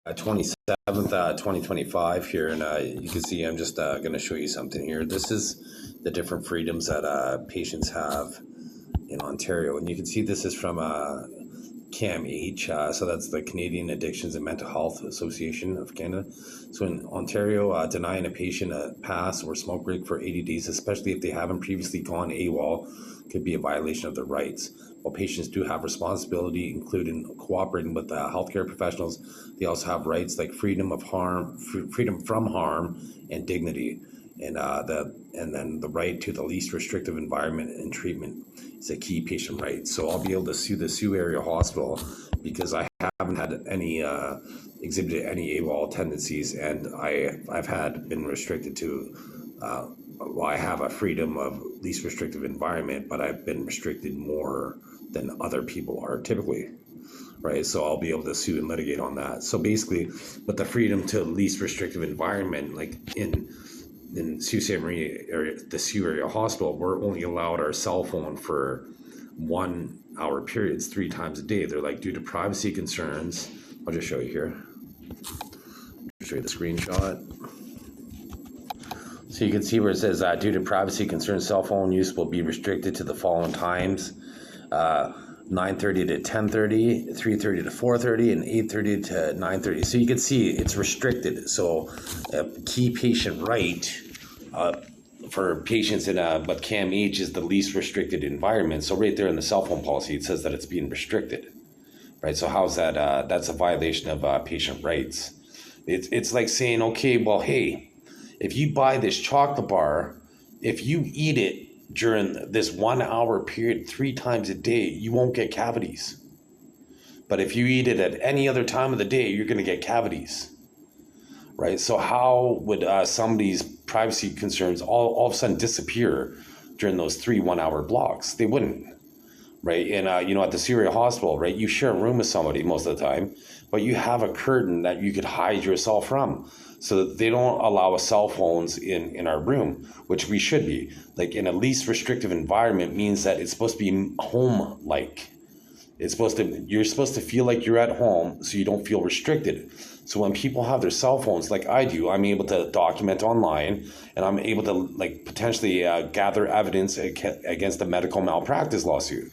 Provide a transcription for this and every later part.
27th, 2025 here, and you can see I'm just going to show you something here. This is the different freedoms that patients have in Ontario, and you can see this is from CAMH, so that's the Canadian Addictions and Mental Health Association of Canada. So in Ontario, denying a patient a pass or smoke break for 80 days, especially if they haven't previously gone AWOL, could be a violation of their rights. While patients do have responsibility, including cooperating with healthcare professionals, they also have rights like freedom from harm, and dignity. And then the right to the least restrictive environment and treatment is a key patient right. So I'll be able to sue the Sioux Area Hospital because I haven't had any exhibited any AWOL tendencies, and I've been restricted to. Well, I have a freedom of least restrictive environment, but I've been restricted more than other people are typically, right? So I'll be able to sue and litigate on that. So basically, with the freedom to least restrictive environment, like in Sault Ste. Marie area, the Sioux Area Hospital, we're only allowed our cell phone for 1 hour periods 3 times a day. They're like, due to privacy concerns, I'll just show you here. I'll show you the screenshot. So you can see where it says, due to privacy concerns, cell phone use will be restricted to the following times: 9:30 to 10:30, 3:30 to 4:30, and 8:30 to 9:30. So you can see it's restricted. So a key patient right for patients in but CAMH is the least restricted environment. So right there in the cell phone policy, it says that it's being restricted, right? So how's that? That's a violation of patient rights. It's like saying, okay, well, hey, if you buy this chocolate bar, if you eat it during this 1 hour period 3 times a day, you won't get cavities. But if you eat it at any other time of the day, you're going to get cavities, right? So how would somebody's privacy concerns all of a sudden disappear during those 3 1 hour blocks? They wouldn't, right? And, at the Sioux Area Hospital, right, you share a room with somebody most of the time, but you have a curtain that you could hide yourself from. So that they don't allow us cell phones in our room, which we should be. Like, in a least restrictive environment means that it's supposed to be home-like. You're supposed to feel like you're at home, so you don't feel restricted. So when people have their cell phones, like I do, I'm able to document online, and I'm able to potentially gather evidence against a medical malpractice lawsuit,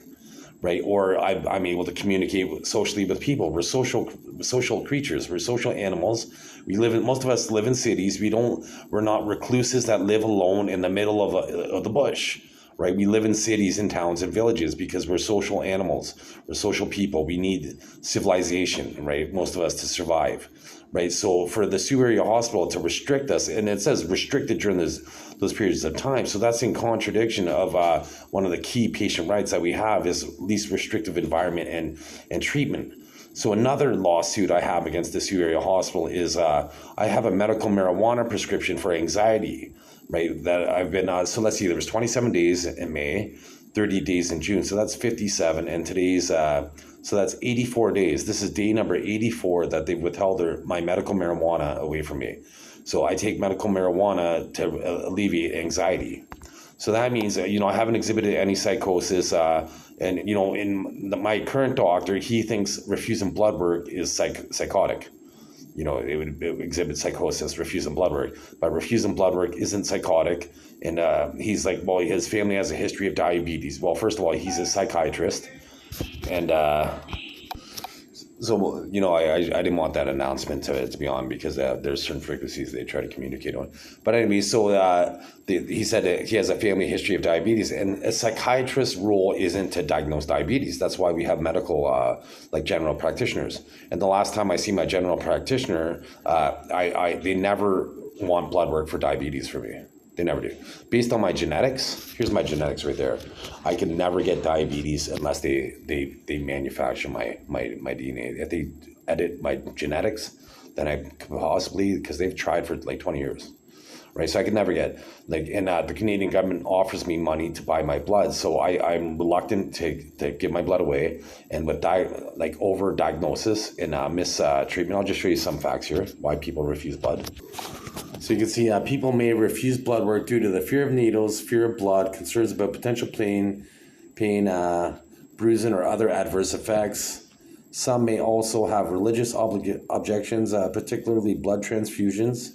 right? Or I'm able to communicate socially with people. We're social creatures. We're social animals. Most of us live in cities. We're not recluses that live alone in the middle of the bush, right? We live in cities and towns and villages because we're social animals. We're social people. We need civilization, right? Most of us to survive, right? So for the Sioux Area Hospital to restrict us, and it says restricted during those periods of time. So that's in contradiction of one of the key patient rights that we have is least restrictive environment and treatment. So another lawsuit I have against the Sioux Area Hospital is I have a medical marijuana prescription for anxiety, right? That I've been, so let's see, there was 27 days in May, 30 days in June. So that's 57. And today's, so that's 84 days. This is day number 84 that they've withheld my medical marijuana away from me. So I take medical marijuana to alleviate anxiety. So that means, I haven't exhibited any psychosis. And, my current doctor, he thinks refusing blood work is psychotic. It would exhibit psychosis, refusing blood work. But refusing blood work isn't psychotic. And he's like, well, his family has a history of diabetes. Well, first of all, he's a psychiatrist. And so, I didn't want that announcement to be on because there's certain frequencies they try to communicate on. But anyway, so he said that he has a family history of diabetes, and a psychiatrist's role isn't to diagnose diabetes. That's why we have medical, general practitioners. And the last time I see my general practitioner, they never want blood work for diabetes for me. They never do. Based on my genetics, here's my genetics right there. I can never get diabetes unless they manufacture my DNA. If they edit my genetics, then I could possibly, because they've tried for 20 years, right? So I could never get, and the Canadian government offers me money to buy my blood. So I'm reluctant to give my blood away. And with over-diagnosis and mistreatment, I'll just show you some facts here, why people refuse blood. So you can see people may refuse blood work due to the fear of needles, fear of blood, concerns about potential pain, bruising, or other adverse effects. Some may also have religious objections, particularly blood transfusions.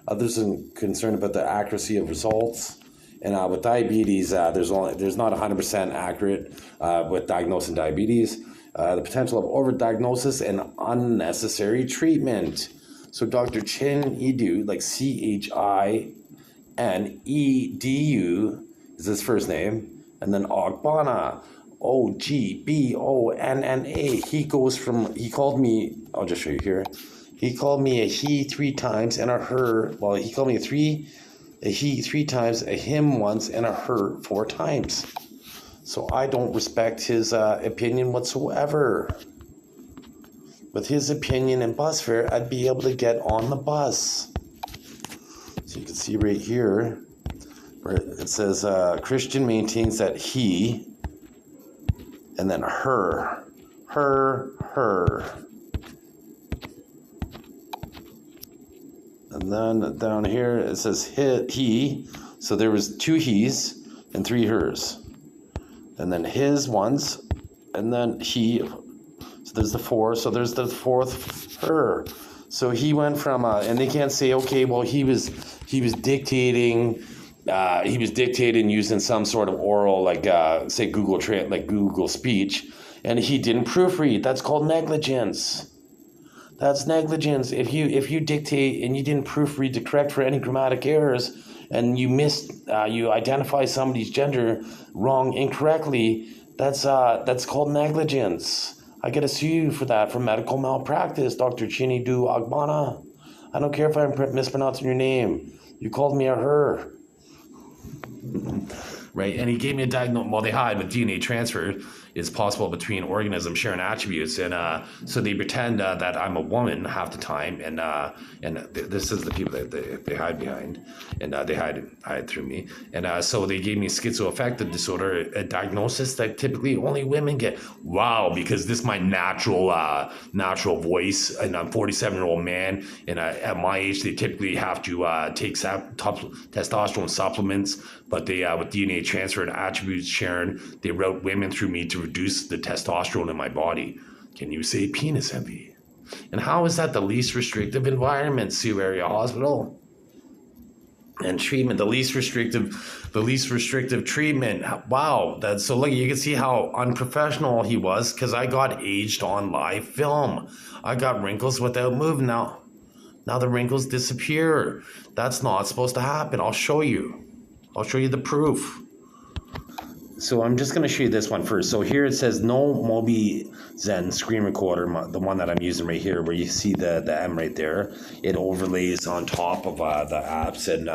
Others are concerned about the accuracy of results. And with diabetes, there's not 100% accurate with diagnosing diabetes. The potential of overdiagnosis and unnecessary treatment. So Dr. Chin Edu, like CHINEDU is his first name, and then Ogbonna, OGBONNA. He called me, I'll just show you here. He called me a he 3 times and a her. Well, he called me a he 3 times, a him once, and a her 4 times. So I don't respect his opinion whatsoever. With his opinion and bus fare, I'd be able to get on the bus. So you can see right here where it says Christian maintains that he, and then her. And then down here it says he. So there was 2 he's and 3 hers. And then his once, and then he. So there's the 4. So there's the 4th her. So he went from and they can't say, okay, well he was dictating. He was dictating using some sort of oral, like say Google speech, and he didn't proofread. That's called negligence. That's negligence. If you dictate and you didn't proofread to correct for any grammatic errors, and you identify somebody's gender wrong incorrectly, that's called negligence. I gotta sue you for that, for medical malpractice, Dr. Chinidu Agbana. I don't care if I'm mispronouncing your name. You called me a her. Right, and he gave me a diagnosis. Well, they hide with DNA transfer is possible between organisms sharing attributes, and so they pretend that I'm a woman half the time, and this is the people that they hide behind, and they hide through me, and so they gave me schizoaffective disorder, a diagnosis that typically only women get. Wow, because this is my natural voice, and I'm a 47-year-old man, and at my age they typically have to take testosterone supplements, but they with DNA transfer and attributes sharing, they wrote women through me to reduce the testosterone in my body. Can you say penis envy? And how is that the least restrictive environment, Sioux Area Hospital? And treatment, the least restrictive treatment. Wow, so look, you can see how unprofessional he was, because I got aged on live film. I got wrinkles without moving. Now the wrinkles disappear. That's not supposed to happen. I'll show you the proof. So I'm just going to show you this one first. So here it says no Mobi Zen screen recorder, the one that I'm using right here, where you see the M right there. It overlays on top of the apps, and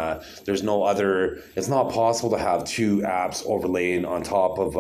there's no other. It's not possible to have 2 apps overlaying on top of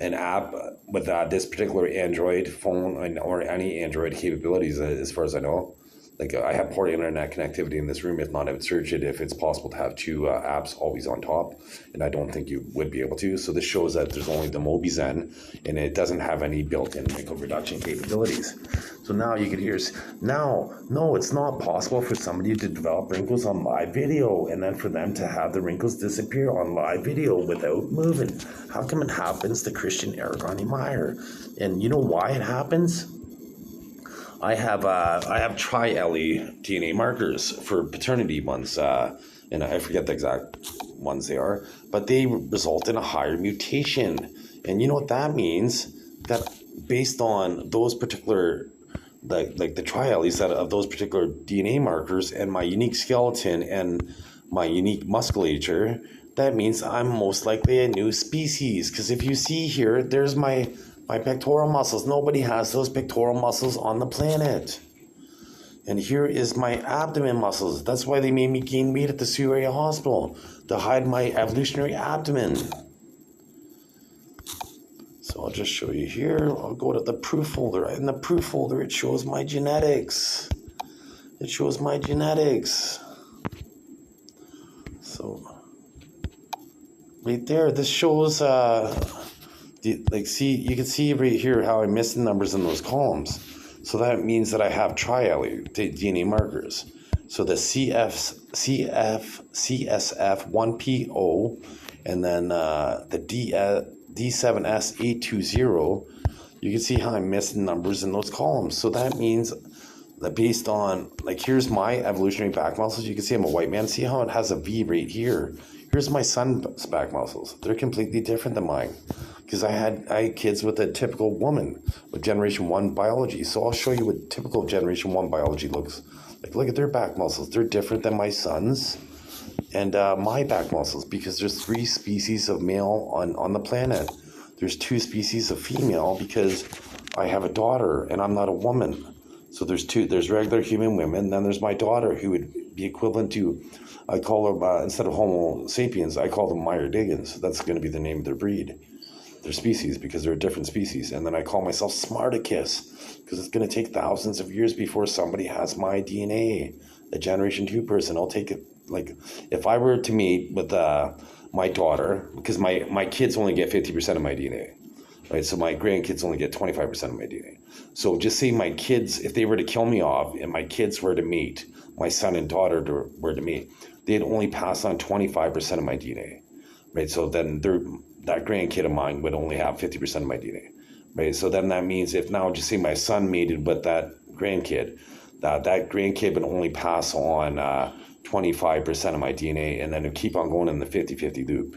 an app with this particular Android phone or any Android capabilities, as far as I know. Like I have poor internet connectivity in this room. If not, I would search it if it's possible to have 2 apps always on top, and I don't think you would be able to. So this shows that there's only the Mobi Zen, and it doesn't have any built-in wrinkle reduction capabilities. So now you can hear, no, it's not possible for somebody to develop wrinkles on live video, and then for them to have the wrinkles disappear on live video without moving. How come it happens to Christian Aragoni Meyer? And you know why it happens? I have tri-LE DNA markers for paternity ones, and I forget the exact ones they are, but they result in a higher mutation. And you know what that means? That based on those particular, like the tri-LEs of those particular DNA markers and my unique skeleton and my unique musculature, that means I'm most likely a new species. Because if you see here, there's my pectoral muscles. Nobody has those pectoral muscles on the planet. And here is my abdomen muscles. That's why they made me gain weight at the Sioux Area Hospital, to hide my evolutionary abdomen. So I'll just show you here. I'll go to the proof folder. In the proof folder, it shows my genetics. So right there, this shows you can see right here how I missed the numbers in those columns. So that means that I have tri-LE DNA markers. So the CSF1PO, and then the D7S820, you can see how I'm missing numbers in those columns. So that means that based on, like, here's my evolutionary back muscles. You can see I'm a white man. See how it has a V right here. Here's my son's back muscles. They're completely different than mine, because I had kids with a typical woman with generation 1 biology. So I'll show you what typical generation 1 biology looks like. Look at their back muscles. They're different than my son's and my back muscles, because there's 3 species of male on the planet. There's 2 species of female because I have a daughter and I'm not a woman. So there's regular human women, then there's my daughter, who would be equivalent to, I call her, instead of Homo sapiens, I call them Meyer-Diggins. That's going to be the name of their breed, their species, because they're a different species. And then I call myself Smarticus, because it's going to take thousands of years before somebody has my DNA, a generation 2 person. I'll take it, like, if I were to meet with my daughter, because my kids only get 50% of my DNA. Right, so my grandkids only get 25% of my DNA. So just say my kids, if they were to kill me off and my kids were to meet, my son and daughter were to meet, they'd only pass on 25% of my DNA. Right, so then that grandkid of mine would only have 50% of my DNA. Right, so then that means if now just say my son mated with that grandkid, that grandkid would only pass on 25% of my DNA, and then it'd keep on going in the 50-50 loop.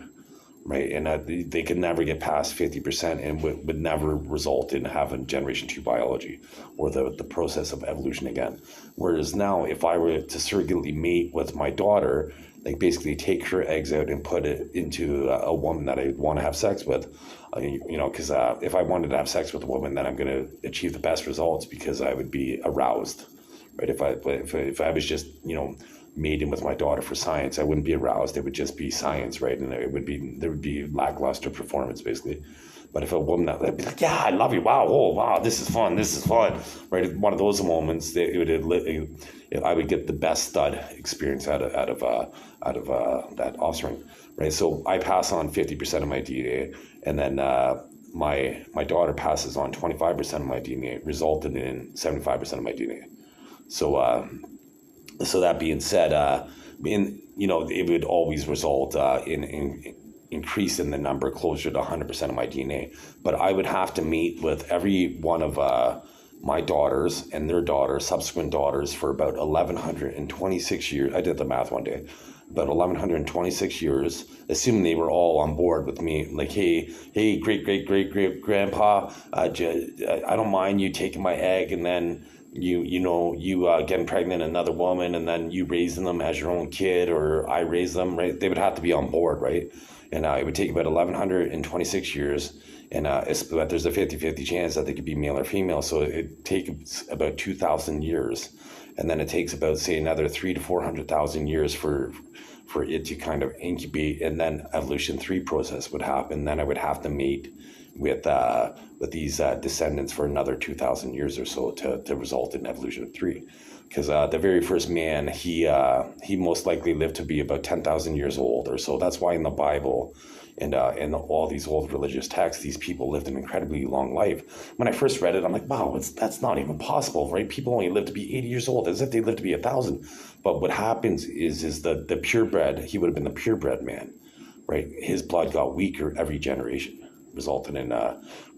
Right, and they could never get past 50% and would never result in having generation 2 biology or the process of evolution again. Whereas now, if I were to surrogately mate with my daughter, like basically take her eggs out and put it into a woman that I want to have sex with, because if I wanted to have sex with a woman, then I'm going to achieve the best results because I would be aroused. Right, if I was just, mating with my daughter for science, I wouldn't be aroused. It would just be science, right? And there would be lackluster performance, basically. But if a woman, I'd be like, yeah, I love you. Wow, oh, wow, this is fun, right? One of those moments, I would get the best stud experience out of that offspring, right? So I pass on 50% of my DNA, and then my daughter passes on 25% of my DNA, resulting in 75% of my DNA. So that being said, it would always result in increase in the number closer to 100% of my DNA. But I would have to meet with every one of my daughters and their daughters, subsequent daughters, for about 1,126 years. I did the math one day. About 1,126 years, assuming they were all on board with me. Like, hey, great grandpa, I don't mind you taking my egg, and then you getting pregnant another woman, and then you raising them as your own kid, or I raise them, right? They would have to be on board, right? And it would take about 1,126 years, and but there's a 50-50 chance that they could be male or female, so it takes about 2,000 years, and then it takes about, say, another 300,000 to 400,000 years for it to kind of incubate, and then evolution 3 process would happen. Then I would have to mate with these descendants for another 2,000 years or so to result in evolution 3, because the very first man, he most likely lived to be about 10,000 years old or so. That's why in the Bible and all these old religious texts, these people lived an incredibly long life. When I first read it, I'm like, wow, that's not even possible, right? People only live to be 80 years old, as if they lived to be 1,000. But what happens is the purebred, he would have been the purebred man, right? His blood got weaker every generation, resulting in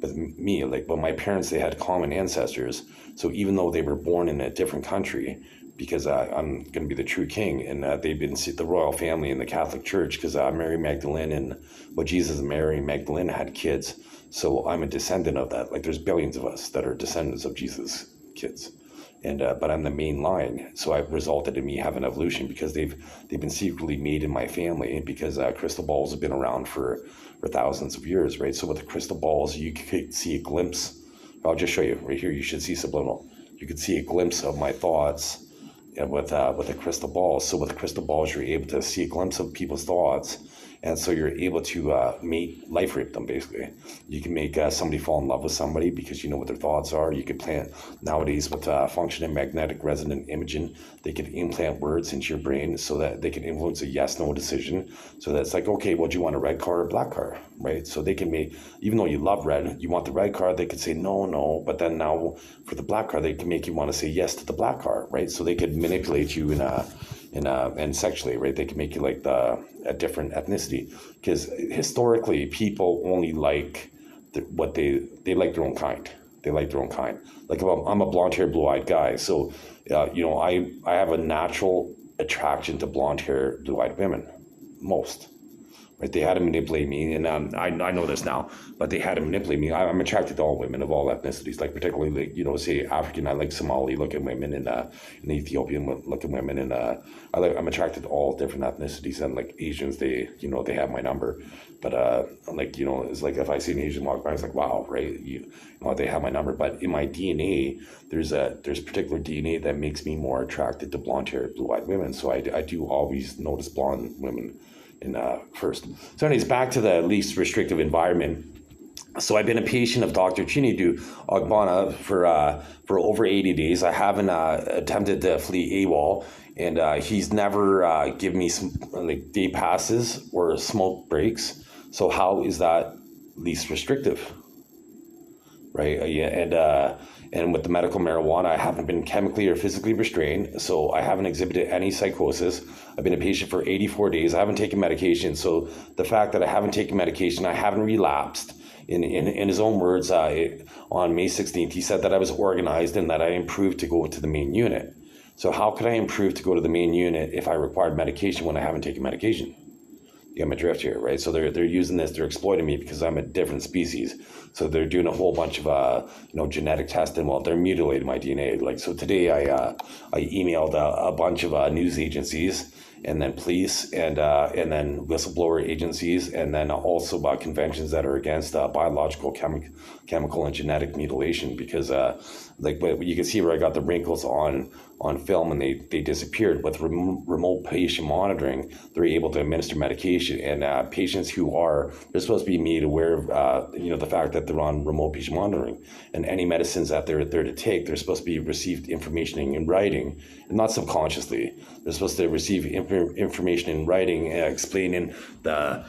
with me, like, but my parents, they had common ancestors. So even though they were born in a different country, because I'm going to be the true king, and they've been the royal family in the Catholic Church, because Mary Magdalene and Jesus and Mary Magdalene had kids. So I'm a descendant of that. Like, there's billions of us that are descendants of Jesus' kids. And but I'm the main line, so I've resulted in me having evolution, because they've been secretly made in my family, because crystal balls have been around for thousands of years, right? So with the crystal balls, you could see a glimpse. I'll just show you right here. You should see subliminal. You could see a glimpse of my thoughts with a crystal ball. So with crystal balls, you're able to see a glimpse of people's thoughts, and so you're able to life rape them, basically. You can make somebody fall in love with somebody because you know what their thoughts are. You could plant, nowadays with functioning magnetic resonant imaging, they can implant words into your brain so that they can influence a yes-no decision. So that's like, okay, well, do you want a red car or a black car, right? So they can make, even though you love red, you want the red car, they could say no, but then now for the black car, they can make you want to say yes to the black car, right? So they could manipulate you and sexually, right? They can make you like a different ethnicity, because historically people only like they like their own kind. They like their own kind. Like, if I'm a blonde-haired, blue-eyed guy, so I have a natural attraction to blonde-haired, blue-eyed women, most. Right? They had to manipulate me, and I know this now, but they had to manipulate me. I'm attracted to all women of all ethnicities, like particularly, like, say African. I like Somali-looking women and Ethiopian-looking women, and I'm attracted to all different ethnicities. And like Asians, they have my number, but it's like if I see an Asian walk by, it's like, wow, right? They have my number. But in my DNA, there's particular DNA that makes me more attracted to blonde-haired, blue-eyed women. So I do always notice blonde women first. So anyways, back to the least restrictive environment. So I've been a patient of Dr. Chinedu Ogbonna for over 80 days. I haven't attempted to flee AWOL, and he's never given me some like day passes or smoke breaks. So how is that least restrictive? Right? And with the medical marijuana, I haven't been chemically or physically restrained, so I haven't exhibited any psychosis. I've been a patient for 84 days. I haven't taken medication, so the fact that I haven't taken medication, I haven't relapsed. In his own words, on May 16th, he said that I was organized and that I improved to go to the main unit. So how could I improve to go to the main unit if I required medication when I haven't taken medication? You get my drift here, right? So they're using this, they're exploiting me because I'm a different species. So they're doing a whole bunch of genetic testing. Well, they're mutilating my DNA. Like, so today I emailed a bunch of news agencies, and then police, and then whistleblower agencies, and then also about conventions that are against biological, chemical, and genetic mutilation, because you can see where I got the wrinkles on film, and they disappeared. With remote patient monitoring, they're able to administer medication, and patients they're supposed to be made aware of the fact that they're on remote patient monitoring, and any medicines that they're to take, they're supposed to be received information in writing, and not subconsciously. They're supposed to receive information in writing, explaining the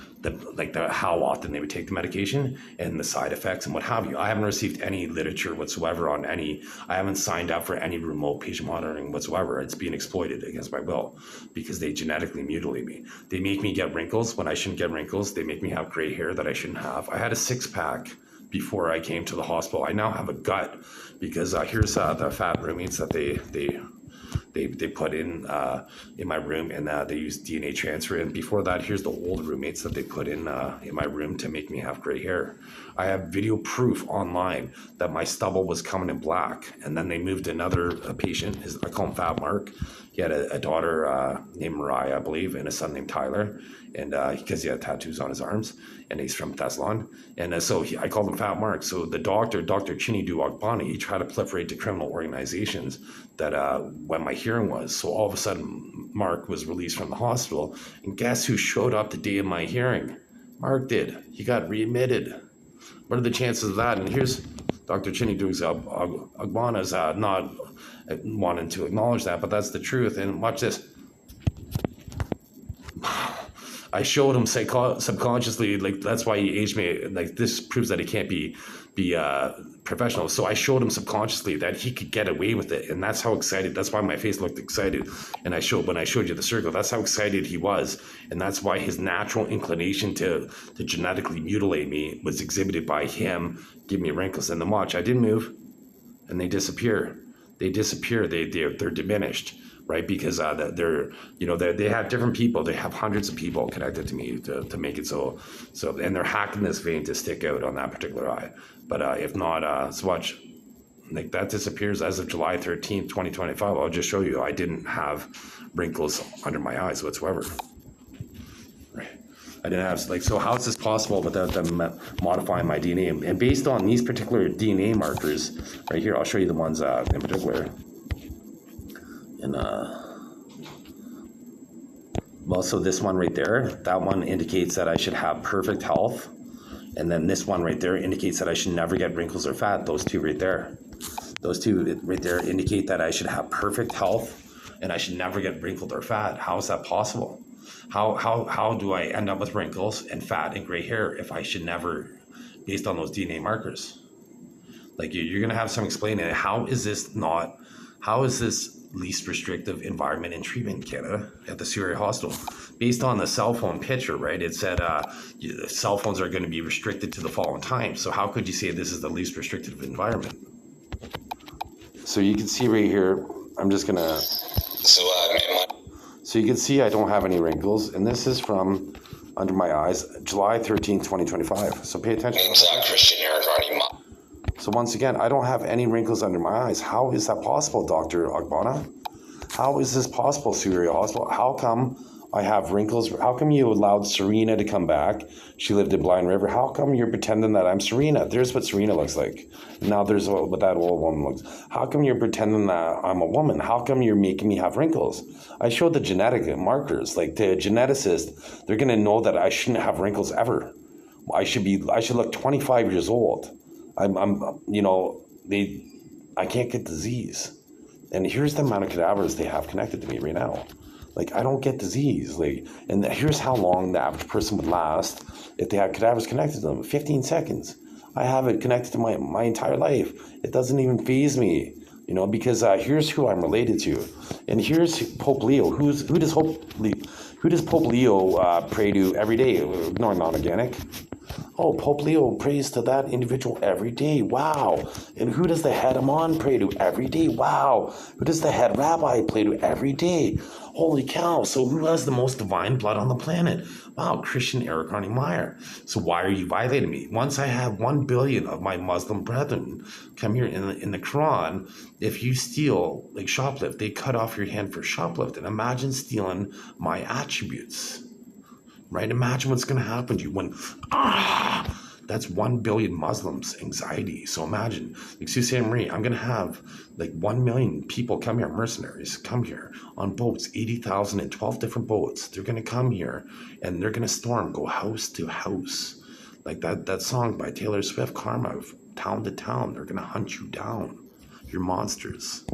how often they would take the medication and the side effects and what have you. I haven't received any literature whatsoever on any. I haven't signed up for any remote patient monitoring whatsoever. It's being exploited against my will because they genetically mutilate me. They make me get wrinkles when I shouldn't get wrinkles. They make me have gray hair that I shouldn't have. I had a 6-pack before I came to the hospital. I now have a gut because here's the fat roommates that they put in my room, and they use DNA transfer. And before that, here's the old roommates that they put in my room to make me have gray hair. I have video proof online that my stubble was coming in black, and then they moved another patient. I call him Fat Mark. He had a daughter named Mariah, I believe, and a son named Tyler, and because he had tattoos on his arms, and he's from Thessalon, and I called him Fat Mark. So the Dr. Chinedu Ogbonna, he tried to proliferate to criminal organizations that when my hearing was. So all of a sudden, Mark was released from the hospital, and guess who showed up the day of my hearing? Mark did. He got readmitted. What are the chances of that? And here's Dr. Chinedu Ogbonna's not wanting to acknowledge that, but that's the truth. And watch this. I showed him subconsciously, like, that's why he aged me. Like, this proves that he can't be professional. So I showed him subconsciously that he could get away with it, and that's how excited. That's why my face looked excited. And when I showed you the circle, that's how excited he was, and that's why his natural inclination to genetically mutilate me was exhibited by him giving me wrinkles. And then watch, I didn't move, and they disappear. They're diminished. Right, because they have different people. They have hundreds of people connected to me to make it so, and they're hacking this vein to stick out on that particular eye. But if not, so watch, like, that disappears as of July 13th, 2025. I'll just show you. I didn't have wrinkles under my eyes whatsoever. Right. I didn't have, like, so how is this possible without them modifying my DNA? And based on these particular DNA markers right here, I'll show you the ones in particular. And so this one right there, that one indicates that I should have perfect health, and then this one right there indicates that I should never get wrinkles or fat. Those two right there indicate that I should have perfect health and I should never get wrinkled or fat. How is that possible? How do I end up with wrinkles and fat and gray hair if I should never, based on those DNA markers? Like, you're gonna have some explaining it. How is this least restrictive environment and treatment in Canada at the Surrey Hospital. Based on the cell phone picture, right, it said cell phones are going to be restricted to the following times. So how could you say this is the least restrictive environment? So you can see right here, I'm just going to... So you can see I don't have any wrinkles, and this is from under my eyes, July 13th, 2025. So pay attention. So once again, I don't have any wrinkles under my eyes. How is that possible, Dr. Agbana? How is this possible, Surrey Hospital? How come I have wrinkles? How come you allowed Serena to come back? She lived in Blind River. How come you're pretending that I'm Serena? There's what Serena looks like. Now there's what that old woman looks. How come you're pretending that I'm a woman? How come you're making me have wrinkles? I showed the genetic markers. Like the geneticist, they're gonna know that I shouldn't have wrinkles ever. I should look 25 years old. I can't get disease. And here's the amount of cadavers they have connected to me right now. Like, I don't get disease. Like, and here's how long the average person would last if they had cadavers connected to them. 15 seconds. I have it connected to my entire life. It doesn't even faze me, because here's who I'm related to. And here's Pope Leo. Who does Pope Leo pray to every day? No, non-organic. Oh, Pope Leo prays to that individual every day. Wow. And who does the head imam pray to every day? Wow. Who does the head rabbi pray to every day? Holy cow. So who has the most divine blood on the planet? Wow, Christian Eric Arnie Meyer. So why are you violating me? Once I have 1 billion of my Muslim brethren come here in the Quran, if you steal, like shoplift, they cut off your hand for shoplifting. Imagine stealing my attributes. Right? Imagine what's going to happen to you when, that's 1 billion Muslims' anxiety. So imagine, like Susie Marie, I'm going to have like 1 million people come here, mercenaries, come here on boats, 80,000 in 12 different boats. They're going to come here and they're going to storm, go house to house. Like that song by Taylor Swift, Karma, town to town. They're going to hunt you down. You're monsters.